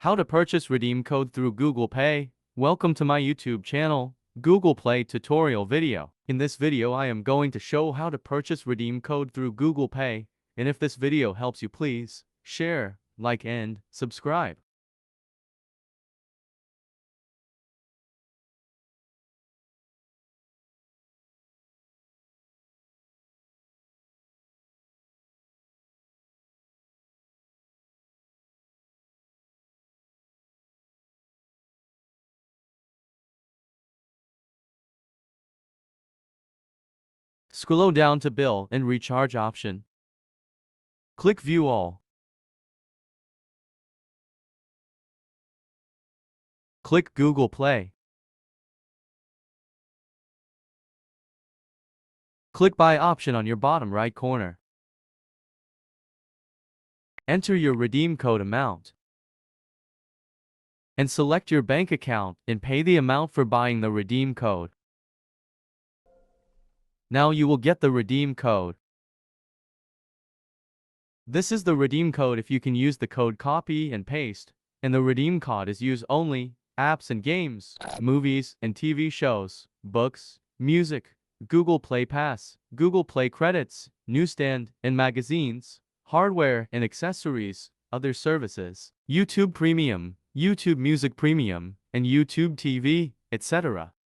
How to purchase redeem code through Google Pay. Welcome to my YouTube channel, Google Play tutorial video. In this video I am going to show how to purchase redeem code through Google Pay, and if this video helps you, please share, like and subscribe. Scroll down to Bill and Recharge option. Click View All. Click Google Play. Click Buy option on your bottom right corner. Enter your redeem code amount and select your bank account and pay the amount for buying the redeem code. Now you will get the redeem code. This is the redeem code. If you can use the code copy and paste, and the redeem code is used only apps and games, movies and TV shows, books, music, Google Play Pass, Google Play credits, newsstand and magazines, hardware and accessories, other services, YouTube Premium, YouTube Music Premium, and YouTube TV, etc.